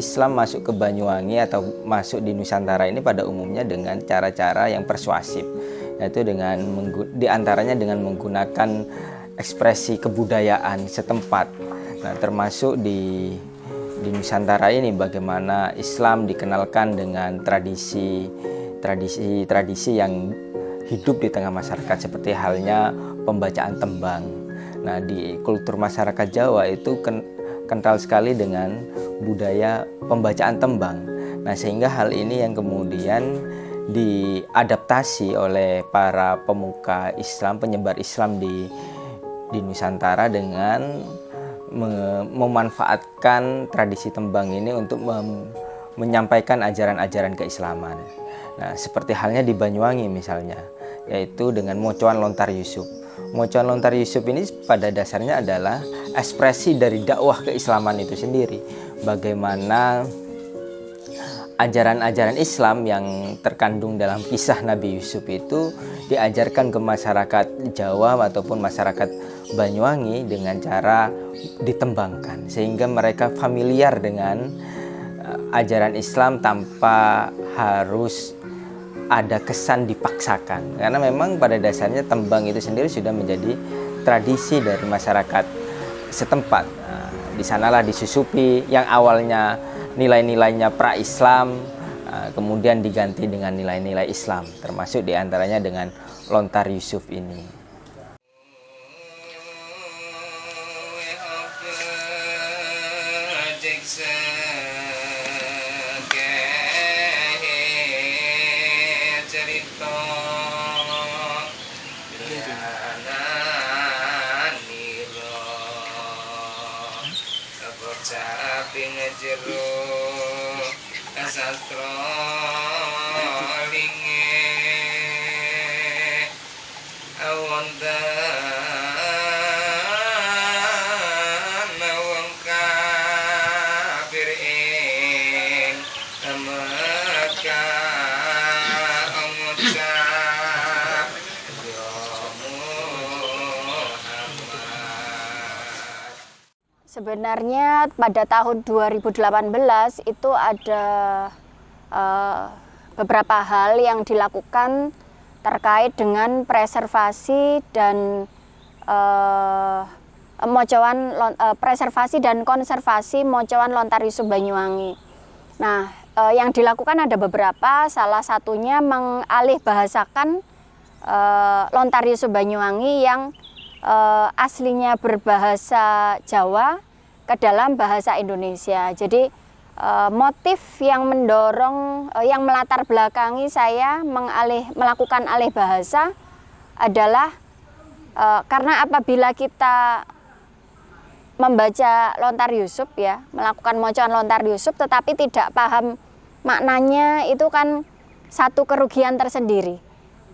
Islam masuk ke Banyuwangi atau masuk di Nusantara ini pada umumnya dengan cara-cara yang persuasif, yaitu diantaranya dengan menggunakan ekspresi kebudayaan setempat. Nah, termasuk di Nusantara ini bagaimana Islam dikenalkan dengan tradisi yang hidup di tengah masyarakat, seperti halnya pembacaan tembang. Nah, di kultur masyarakat Jawa itu kental sekali dengan budaya pembacaan tembang. Nah, sehingga hal ini yang kemudian diadaptasi oleh para pemuka Islam, penyebar Islam di Nusantara dengan memanfaatkan tradisi tembang ini untuk menyampaikan ajaran-ajaran keislaman. Nah, seperti halnya di Banyuwangi misalnya, yaitu dengan mocoan lontar Yusuf. Mocoan lontar Yusuf ini pada dasarnya adalah ekspresi dari dakwah keislaman itu sendiri. Bagaimana ajaran-ajaran Islam yang terkandung dalam kisah Nabi Yusuf itu diajarkan ke masyarakat Jawa ataupun masyarakat Banyuwangi dengan cara ditembangkan, sehingga mereka familiar dengan ajaran Islam tanpa harus ada kesan dipaksakan, karena memang pada dasarnya tembang itu sendiri sudah menjadi tradisi dari masyarakat setempat. Nah, di sanalah disusupi yang awalnya nilai-nilainya pra-Islam, kemudian diganti dengan nilai-nilai Islam, termasuk diantaranya dengan lontar Yusuf ini. Sastra linge awonten wong kafir ing Mekah ngucap ya Muhammad. Sebenarnya pada tahun 2018 itu ada beberapa hal yang dilakukan terkait dengan preservasi dan preservasi dan konservasi mocoan lontar Yusuf Banyuwangi. Nah, yang dilakukan ada beberapa, salah satunya mengalihbahasakan lontar Yusuf Banyuwangi yang aslinya berbahasa Jawa ke dalam bahasa Indonesia. Jadi motif yang mendorong, yang melatar belakangi saya melakukan alih bahasa adalah karena apabila kita membaca lontar Yusuf, ya, melakukan mocoan lontar Yusuf tetapi tidak paham maknanya, itu kan satu kerugian tersendiri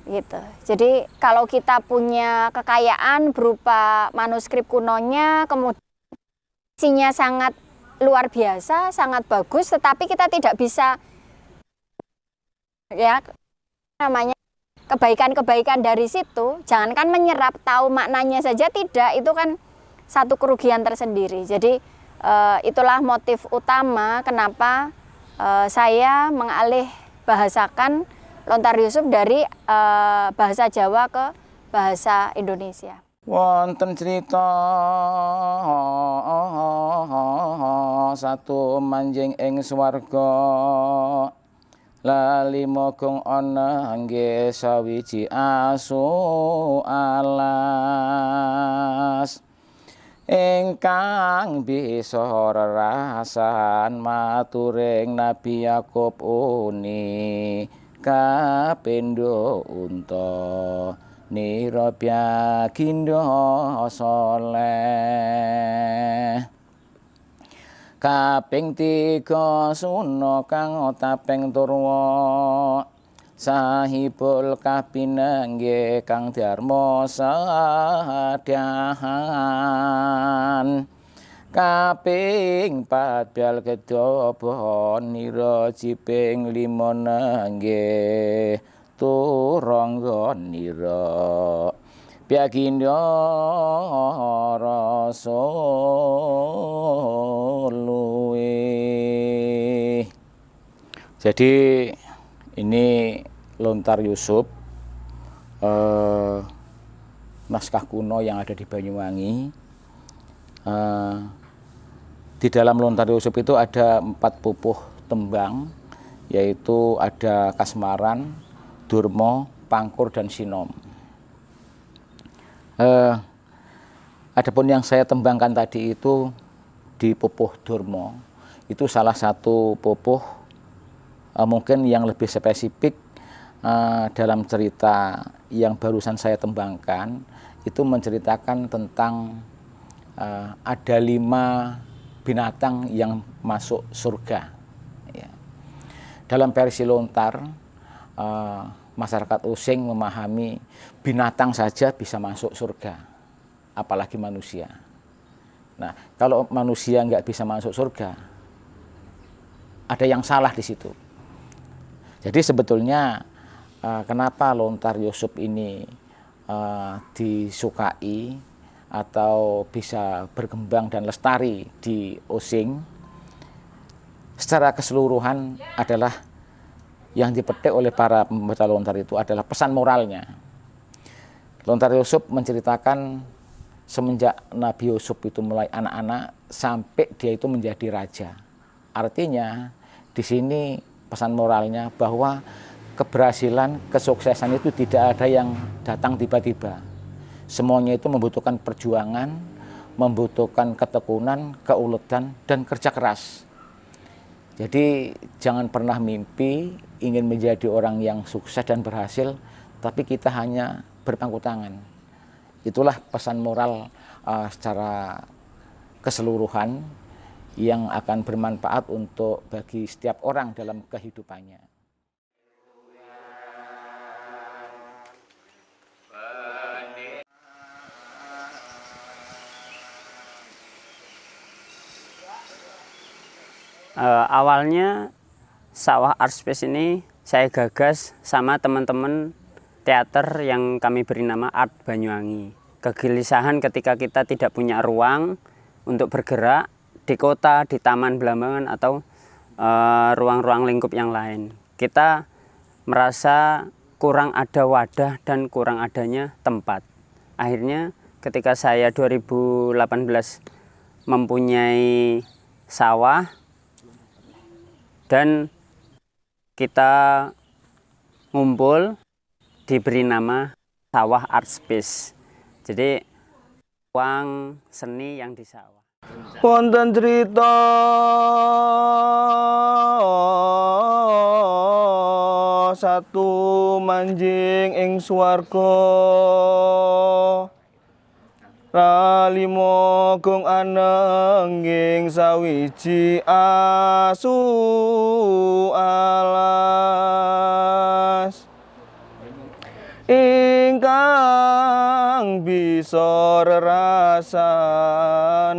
gitu. Jadi kalau kita punya kekayaan berupa manuskrip kunonya, kemudian isinya sangat luar biasa, sangat bagus, tetapi kita tidak bisa, ya, namanya kebaikan-kebaikan dari situ, jangankan menyerap, tahu maknanya saja tidak, itu kan satu kerugian tersendiri. Jadi itulah motif utama kenapa saya mengalih bahasakan lontar Yusuf dari bahasa Jawa ke bahasa Indonesia. Wonten cerita satu manjing ing swarga, lali mogong ana nggih sawiji asu alas ingkang bisa rerasan maturing Nabi Yakub uni kapindho unta nira pyagindo soleh. Kaping 3 suna kang taping turwa sahibul kapinangge kang dharma sadahan. Kaping 4 bal kedaba nira jiping 5 nangge turangga nira pyagindo rasul luwe. Jadi ini Lontar Yusuf, naskah kuno yang ada di Banyuwangi. Di dalam Lontar Yusuf itu ada 4 pupuh tembang, yaitu ada Kasmaran, Durma, Pangkur, dan Sinom. Adapun yang saya tembangkan tadi itu di pupuh Durma, itu salah satu pupuh mungkin yang lebih spesifik dalam cerita yang barusan saya tembangkan. Itu menceritakan tentang ada 5 binatang yang masuk surga. Ya. Dalam versi Lontar, masyarakat Osing memahami binatang saja bisa masuk surga, apalagi manusia. Nah, kalau manusia nggak bisa masuk surga, ada yang salah di situ. Jadi sebetulnya kenapa Lontar Yusuf ini disukai atau bisa berkembang dan lestari di Osing, secara keseluruhan adalah yang dipetik oleh para pembaca Lontar itu adalah pesan moralnya. Lontar Yusuf menceritakan semenjak Nabi Yusuf itu mulai anak-anak sampai dia itu menjadi raja. Artinya di sini pesan moralnya bahwa keberhasilan, kesuksesan itu tidak ada yang datang tiba-tiba. Semuanya itu membutuhkan perjuangan, membutuhkan ketekunan, keuletan, dan kerja keras. Jadi jangan pernah mimpi ingin menjadi orang yang sukses dan berhasil, tapi kita hanya berpangku tangan. Itulah pesan moral secara keseluruhan yang akan bermanfaat untuk bagi setiap orang dalam kehidupannya. Awalnya Sawah Art Space ini saya gagas sama teman-teman teater yang kami beri nama Art Banyuwangi. Kegelisahan ketika kita tidak punya ruang untuk bergerak di kota, di Taman Belambangan atau ruang-ruang lingkup yang lain. Kita merasa kurang ada wadah dan kurang adanya tempat. Akhirnya ketika saya 2018 mempunyai sawah dan kita ngumpul diberi nama Sawah Art Space. Jadi ruang seni yang di sawah. Wonten cerita satu manjing ing swarga, ralimo gong anenging sawiji asu alas, ingkang bisa rerasan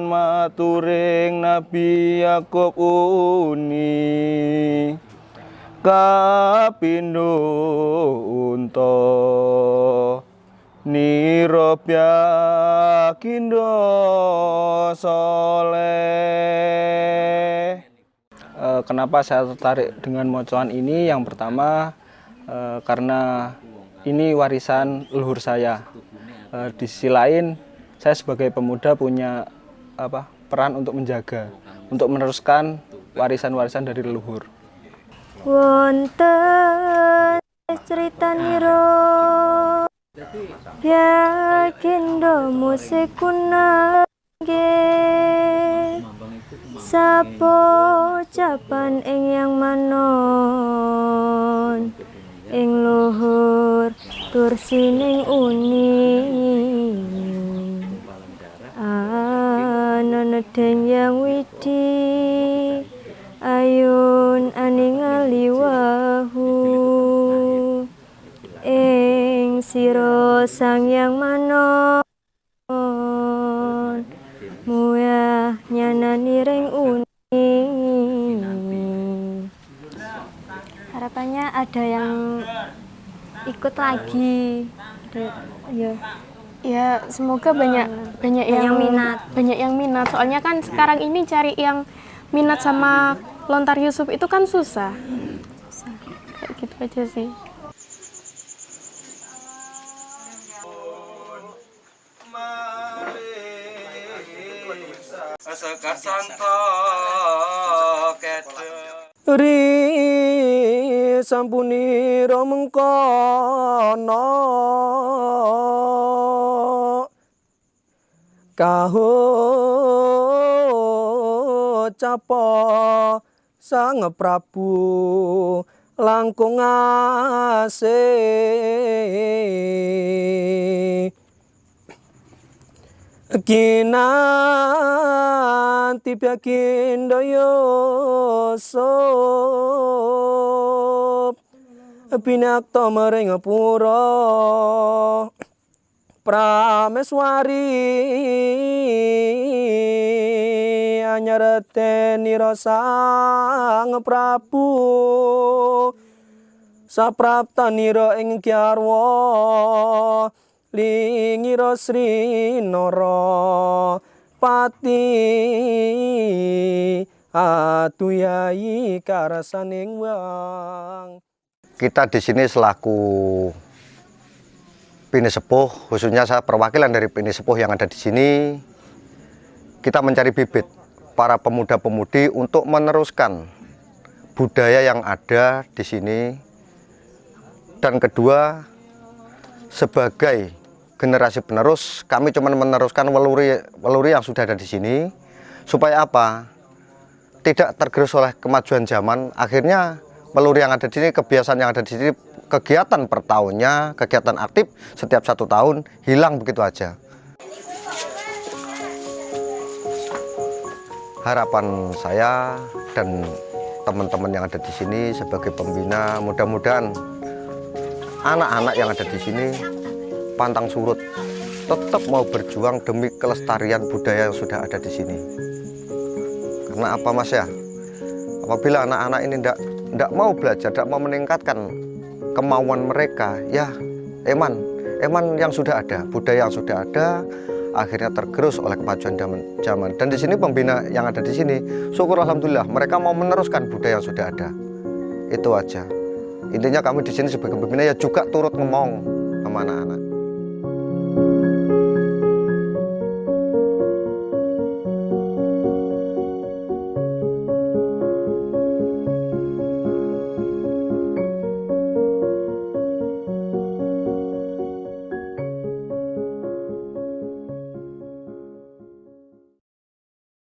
maturing Nabi Yakub uni kapindo unta nirobya kindo soleh. Kenapa saya tertarik dengan mocoan ini? Yang pertama karena ini warisan leluhur saya. Di sisi lain saya sebagai pemuda punya peran untuk menjaga, untuk meneruskan warisan-warisan dari leluhur. Wonten critaniro yakindo musik kunangge sapo japan ing yang manon ing luhur tur sining uni ananedeng yang widi ayun aningali wahu ing sira sang yang manon muyah nyanani ring uni. Harapannya ada yang ikut lagi, ya semoga banyak yang minat. Soalnya kan sekarang ini cari yang minat sama Lontar Yusuf itu kan susah. Itu aja sih. Sekar santo kete Ri sampunira mengkono capa Sang Prabu langkung asih kinanti pyakindo yosop pinakto maring pura prameswari anyaretenira Sang Prabu sapraptanira ing kyarwa lingira Sri Nara Pati atuyai karasaning wang. Kita di sini selaku Pini Sepuh, khususnya saya perwakilan dari Pini Sepuh yang ada di sini, kita mencari bibit para pemuda-pemudi untuk meneruskan budaya yang ada di sini. Dan kedua, sebagai generasi penerus, kami cuma meneruskan weluri yang sudah ada di sini, supaya apa? Tidak tergerus oleh kemajuan zaman. Akhirnya weluri yang ada di sini, kebiasaan yang ada di sini, kegiatan per tahunnya, kegiatan aktif setiap 1 tahun hilang begitu aja. Harapan saya dan teman-teman yang ada di sini sebagai pembina, mudah-mudahan anak-anak yang ada di sini pantang surut, tetap mau berjuang demi kelestarian budaya yang sudah ada di sini. Karena apa Mas ya? Apabila anak-anak ini tidak mau belajar, tidak mau meningkatkan kemauan mereka, ya eman yang sudah ada, budaya yang sudah ada, akhirnya tergerus oleh kemajuan zaman. Dan di sini pembina yang ada di sini, syukur alhamdulillah mereka mau meneruskan budaya yang sudah ada. Itu aja. Intinya kami di sini sebagai pembina ya juga turut ngomong sama anak-anak.